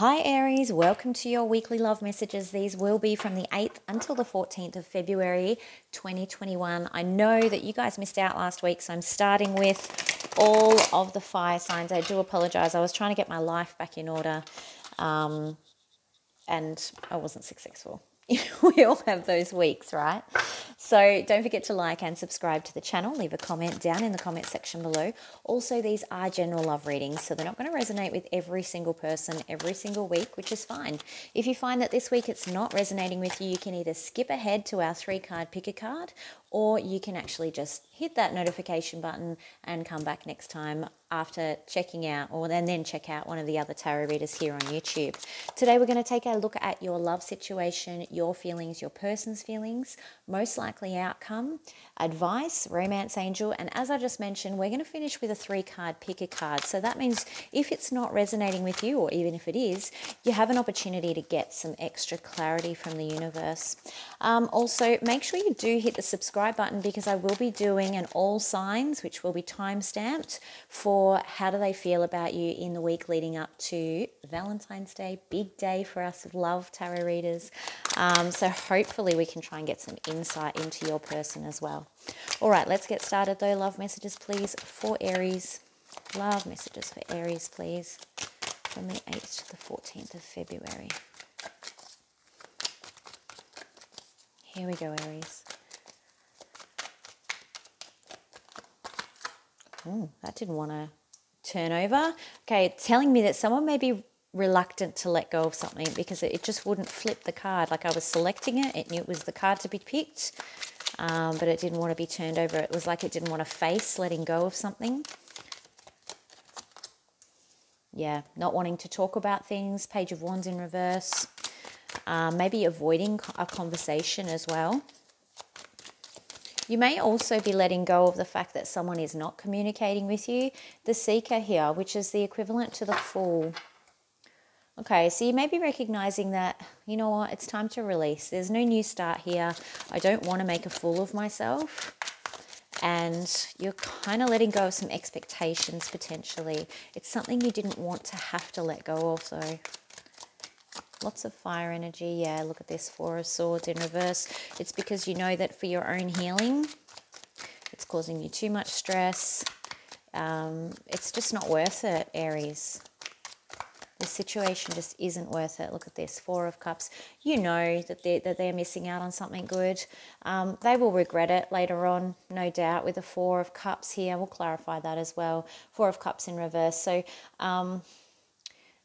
Hi Aries, welcome to your weekly love messages. These will be from the 8th until the 14th of February 2021. I know that you guys missed out last week, so I'm starting with all of the fire signs. I do apologize. I was trying to get my life back in order and I wasn't successful. We all have those weeks, right? So don't forget to like and subscribe to the channel. Leave a comment down in the comment section below. Also, these are general love readings, so they're not going to resonate with every single person every single week, which is fine. If you find that this week it's not resonating with you, you can either skip ahead to our 3-card pick a card, or you can actually just hit that notification button and come back next time after checking out, and then check out one of the other tarot readers here on YouTube. Today we're going to take a look at your love situation, your feelings, your person's feelings, most likely outcome, advice, romance angel, and as I just mentioned, we're going to finish with a 3-card pick a card. So that means if it's not resonating with you, or even if it is, you have an opportunity to get some extra clarity from the universe. Also, make sure you do hit the subscribe button, because I will be doing an all signs, which will be time stamped, for how do they feel about you in the week leading up to Valentine's Day, big day for us love tarot readers. So hopefully we can try and get some insight into your person as well. All right, let's get started though. Love messages, please, for Aries. Love messages for Aries, please, from the 8th to the 14th of February. Here we go, Aries. That didn't want to turn over. Okay, it's telling me that someone may be reluctant to let go of something because it just wouldn't flip the card. Like I was selecting it, it knew it was the card to be picked, but it didn't want to be turned over. It was like it didn't want to face letting go of something. Yeah, not wanting to talk about things. Page of Wands in reverse. Maybe avoiding a conversation as well. You may also be letting go of the fact that someone is not communicating with you. The Seeker here, which is the equivalent to the Fool. Okay, so you may be recognizing that, you know what, it's time to release. There's no new start here. I don't want to make a fool of myself. And you're kind of letting go of some expectations potentially. It's something you didn't want to have to let go of though. Lots of fire energy. Yeah, look at this, 4 of Swords in reverse. It's because you know that for your own healing, it's causing you too much stress. It's just not worth it, Aries. The situation just isn't worth it. Look at this, 4 of Cups. You know that they're missing out on something good. They will regret it later on, no doubt, with the 4 of Cups here. We'll clarify that as well. 4 of Cups in reverse. So,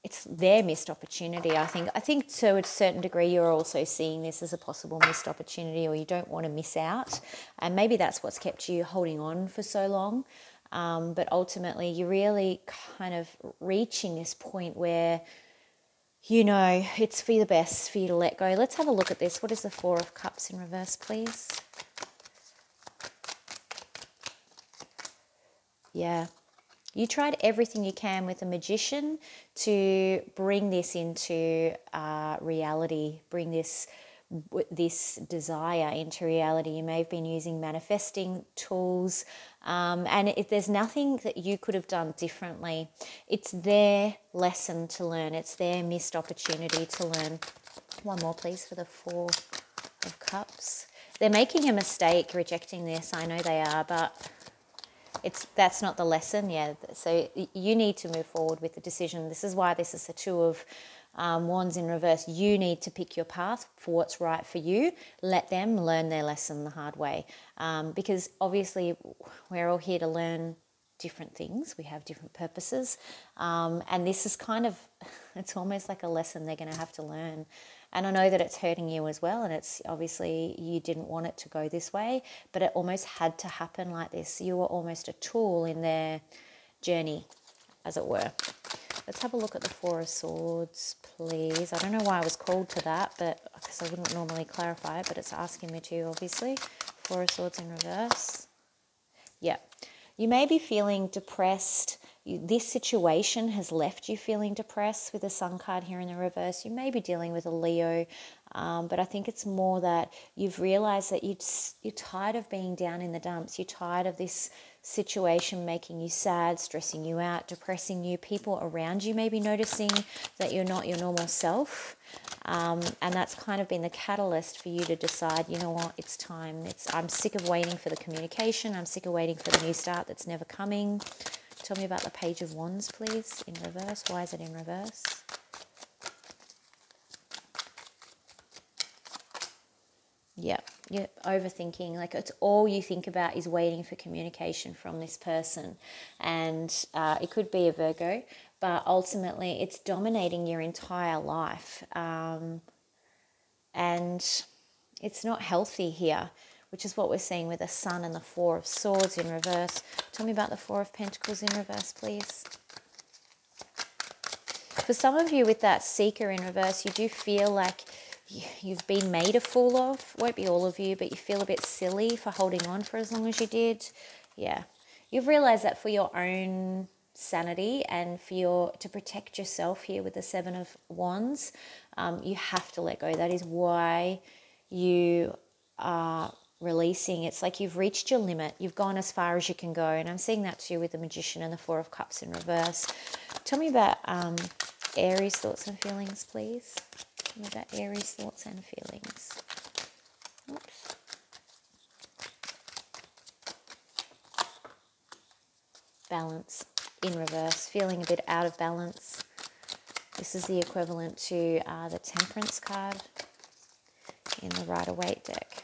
it's their missed opportunity, I think. I think to a certain degree you're also seeing this as a possible missed opportunity, or you don't want to miss out. And maybe that's what's kept you holding on for so long. But ultimately you're really kind of reaching this point where, you know, it's for the best for you to let go. Let's have a look at this. What is the 4 of Cups in reverse, please? Yeah. You tried everything you can with a Magician to bring this into reality, bring this desire into reality. You may have been using manifesting tools, and if there's nothing that you could have done differently, it's their lesson to learn. It's their missed opportunity to learn. One more, please, for the 4 of Cups. They're making a mistake rejecting this. I know they are, but that's not the lesson. Yeah, so you need to move forward with the decision. This is why this is the 2 of Wands in reverse. You need to pick your path for what's right for you. Let them learn their lesson the hard way, because obviously we're all here to learn different things. We have different purposes, and this is kind of, it's almost like a lesson they're going to have to learn. And I know that it's hurting you as well, and it's obviously you didn't want it to go this way, but it almost had to happen like this. You were almost a tool in their journey, as it were. Let's have a look at the 4 of Swords, please. I don't know why I was called to that, but because I wouldn't normally clarify it, but it's asking me to, obviously. 4 of Swords in reverse. Yeah. You may be feeling depressed, this situation has left you feeling depressed with the Sun card here in the reverse. You may be dealing with a Leo, but I think it's more that you've realized that you're tired of being down in the dumps. You're tired of this situation making you sad, stressing you out, depressing you. People around you may be noticing that you're not your normal self. And that's kind of been the catalyst for you to decide, you know what, it's time. I'm sick of waiting for the communication. I'm sick of waiting for the new start that's never coming. Tell me about the Page of Wands, please, in reverse. Why is it in reverse? Yep, you're overthinking. Like, it's all you think about is waiting for communication from this person. And it could be a Virgo, but ultimately it's dominating your entire life. And it's not healthy here, which is what we're seeing with the Sun and the Four of Swords in reverse. Tell me about the Four of Pentacles in reverse, please. For some of you with that Seeker in reverse, you do feel like you've been made a fool of. Won't be all of you, but you feel a bit silly for holding on for as long as you did. Yeah. You've realized that for your own sanity and to protect yourself here with the Seven of Wands, you have to let go. That is why you are releasing. It's like you've reached your limit. You've gone as far as you can go. And I'm seeing that too with the Magician and the Four of Cups in reverse. Tell me about Aries thoughts and feelings, please. Tell me about Aries thoughts and feelings. Oops. Balance in reverse. Feeling a bit out of balance. This is the equivalent to the Temperance card in the Rider-Waite deck.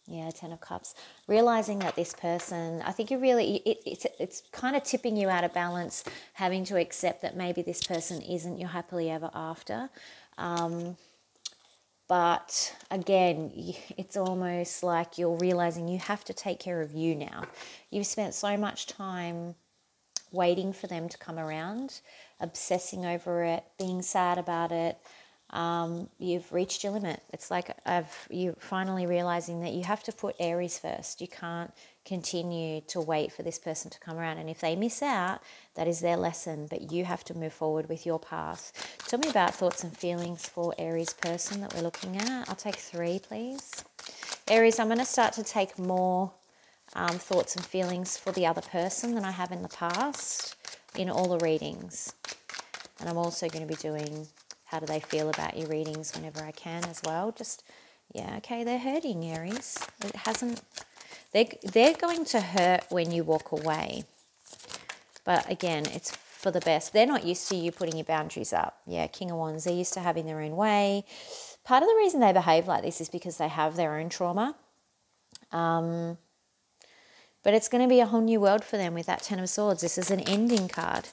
Yeah, Ten of Cups. Realizing that this person, I think you really, it's kind of tipping you out of balance, having to accept that maybe this person isn't your happily ever after. But again, it's almost like you're realizing you have to take care of you now. You've spent so much time waiting for them to come around, obsessing over it, being sad about it. You've reached your limit. It's like you're finally realizing that you have to put Aries first. You can't continue to wait for this person to come around. And if they miss out, that is their lesson. But you have to move forward with your path. Tell me about thoughts and feelings for Aries person that we're looking at. I'll take 3, please. Aries, I'm going to start to take more thoughts and feelings for the other person than I have in the past in all the readings. And I'm also going to be doing how do they feel about your readings whenever I can as well. Just, yeah, okay, they're hurting, Aries. It hasn't, they're going to hurt when you walk away. But again, it's for the best. They're not used to you putting your boundaries up. Yeah, King of Wands, they're used to having their own way. Part of the reason they behave like this is because they have their own trauma. But it's going to be a whole new world for them with that Ten of Swords. This is an ending card.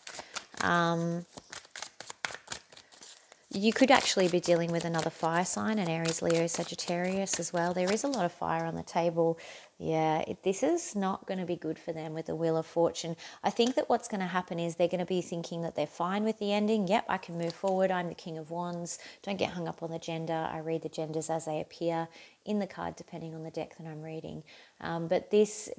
You could actually be dealing with another fire sign, an Aries, Leo, Sagittarius as well. There is a lot of fire on the table. Yeah, this is not going to be good for them with the Wheel of Fortune. I think that what's going to happen is they're going to be thinking that they're fine with the ending. Yep, I can move forward. I'm the King of Wands. Don't get hung up on the gender. I read the genders as they appear in the card depending on the deck that I'm reading. But this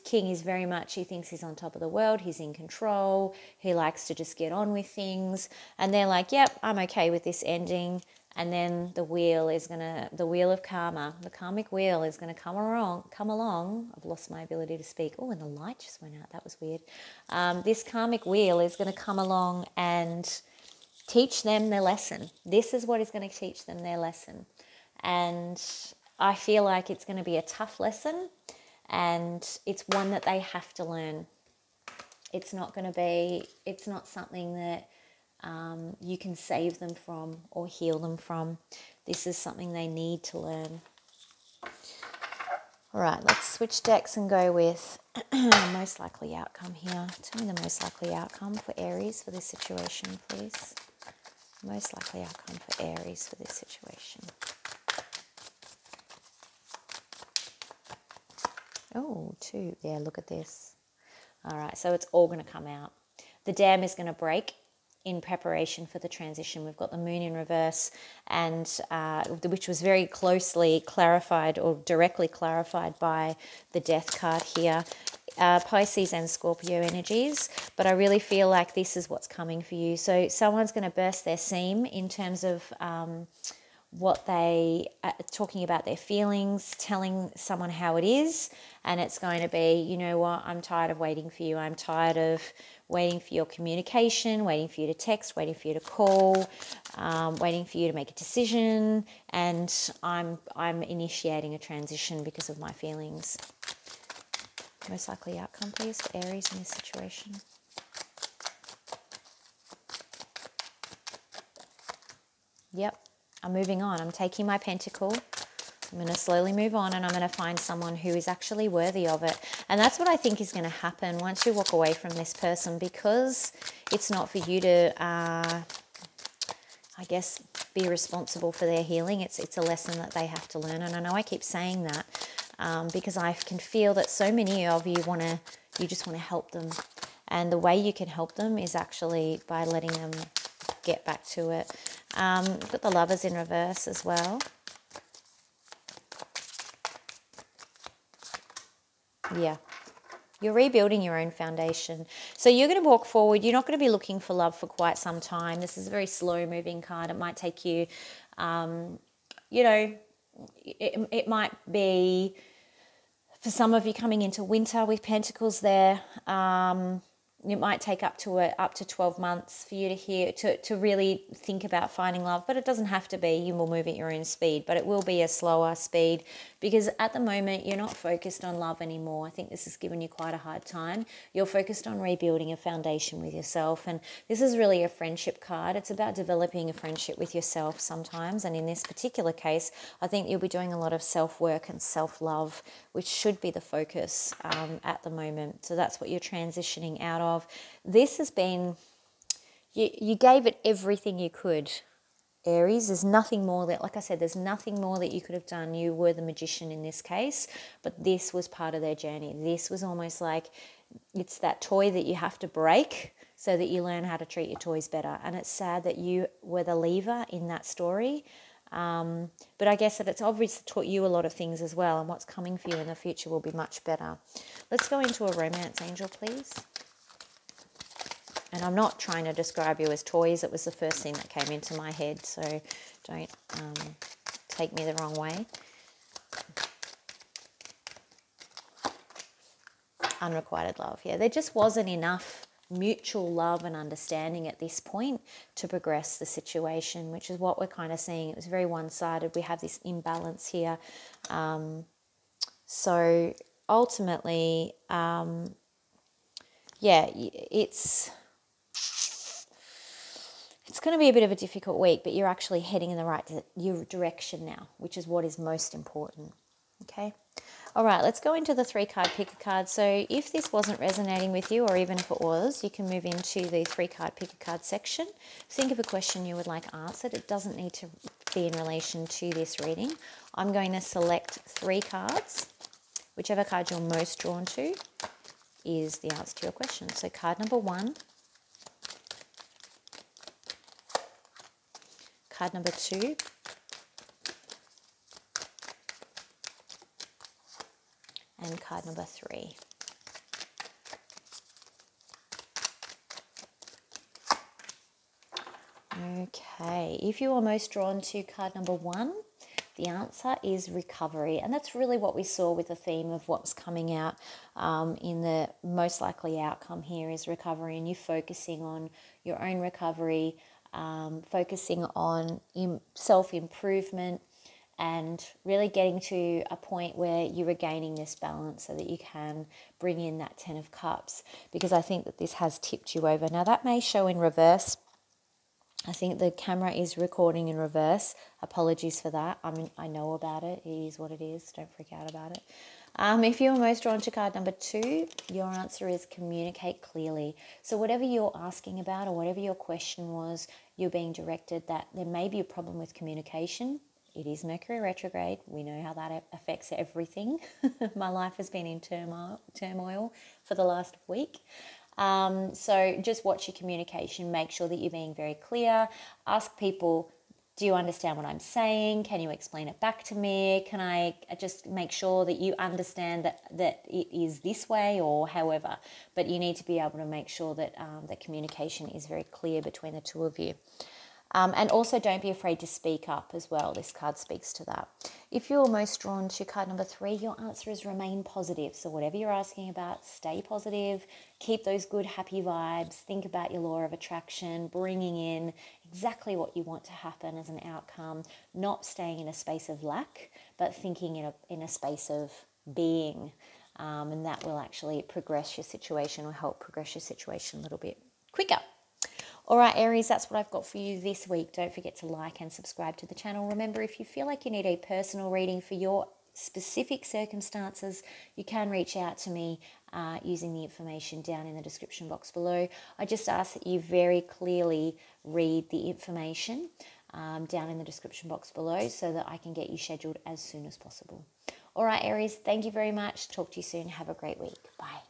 king is very much, he thinks he's on top of the world. He's in control. He likes to just get on with things. And they're like, yep, I'm okay with this ending. And then the wheel of karma, the karmic wheel is going to come along. I've lost my ability to speak. Oh, and the light just went out. That was weird. This karmic wheel is going to come along and teach them their lesson. This is what is going to teach them their lesson. And I feel like it's going to be a tough lesson, and it's one that they have to learn. It's not something that you can save them from or heal them from. This is something they need to learn. All right, let's switch decks and go with most likely outcome here. Tell me the most likely outcome for Aries for this situation, please. Most likely outcome for Aries for this situation. Oh, 2. Yeah, look at this. All right, so it's all going to come out. The dam is going to break. in preparation for the transition. We've got the moon in reverse, and which was very closely clarified or directly clarified by the death card here. Pisces and Scorpio energies, but I really feel like this is what's coming for you. So someone's going to burst their seam in terms of what they are talking about, their feelings, telling someone how it is, and it's going to be, you know what, I'm tired of waiting for you. I'm tired of waiting for your communication, waiting for you to text, waiting for you to call, waiting for you to make a decision, and I'm initiating a transition because of my feelings. Most likely outcome, please, for Aries in this situation. Yep, I'm moving on. I'm taking my pentacle. I'm going to slowly move on, and I'm going to find someone who is actually worthy of it. And that's what I think is going to happen once you walk away from this person, because it's not for you to, I guess, be responsible for their healing. It's a lesson that they have to learn. And I know I keep saying that because I can feel that so many of you just want to help them. And the way you can help them is actually by letting them get back to it. We've got the Lovers in reverse as well. Yeah. You're rebuilding your own foundation. So you're going to walk forward. You're not going to be looking for love for quite some time. This is a very slow moving card. It might take you, you know, it might be, for some of you, coming into winter with pentacles there. It might take up to 12 months for you to really think about finding love, but it doesn't have to be. You will move at your own speed, but it will be a slower speed, because at the moment you're not focused on love anymore. I think this has given you quite a hard time. You're focused on rebuilding a foundation with yourself, and this is really a friendship card. It's about developing a friendship with yourself sometimes, and in this particular case, I think you'll be doing a lot of self-work and self-love, which should be the focus at the moment. So that's what you're transitioning out of. This has been, you gave it everything you could, Aries. There's nothing more that, like I said, there's nothing more that you could have done. You were the magician in this case, but this was part of their journey. This was almost like, it's that toy that you have to break so that you learn how to treat your toys better. And it's sad that you were the lever in that story. But I guess that it's obviously taught you a lot of things as well, and what's coming for you in the future will be much better. Let's go into a romance angel, please. And I'm not trying to describe you as toys. It was the first thing that came into my head, so don't take me the wrong way. Unrequited love. Yeah, there just wasn't enough mutual love and understanding at this point to progress the situation, which is what we're kind of seeing. It was very one-sided. We have this imbalance here. So ultimately, yeah, it's going to be a bit of a difficult week, but you're actually heading in the right direction now, which is what is most important. Okay. All right, let's go into the 3-card pick a card. So if this wasn't resonating with you, or even if it was, you can move into the 3-card pick a card section. Think of a question you would like answered. It doesn't need to be in relation to this reading. I'm going to select 3 cards. Whichever card you're most drawn to is the answer to your question. So card number 1, card number 2, and card number 3. Okay, if you are most drawn to card number 1, the answer is recovery. And that's really what we saw with the theme of what's coming out in the most likely outcome here is recovery, and you focusing on your own recovery, focusing on self-improvement, and really getting to a point where you're regaining this balance so that you can bring in that 10 of Cups, because I think that this has tipped you over. Now, that may show in reverse. I think the camera is recording in reverse. Apologies for that. I mean, I know about it. It is what it is. Don't freak out about it. If you're most drawn to card number 2, your answer is communicate clearly. So whatever you're asking about or whatever your question was, you're being directed that there may be a problem with communication. It is Mercury retrograde. We know how that affects everything. My life has been in turmoil for the last week. So just watch your communication. Make sure that you're being very clear. Ask people, do you understand what I'm saying? Can you explain it back to me? Can I just make sure that you understand that it is this way or however? But you need to be able to make sure that that communication is very clear between the two of you. And also don't be afraid to speak up as well. This card speaks to that. If you're most drawn to card number 3, your answer is remain positive. So whatever you're asking about, stay positive, keep those good, happy vibes, think about your law of attraction, bringing in exactly what you want to happen as an outcome, not staying in a space of lack, but thinking in a space of being. And that will actually progress your situation or help progress your situation a little bit quicker. All right, Aries, that's what I've got for you this week. Don't forget to like and subscribe to the channel. Remember, if you feel like you need a personal reading for your specific circumstances, you can reach out to me using the information down in the description box below. I just ask that you very clearly read the information down in the description box below so that I can get you scheduled as soon as possible. All right, Aries, thank you very much. Talk to you soon. Have a great week. Bye.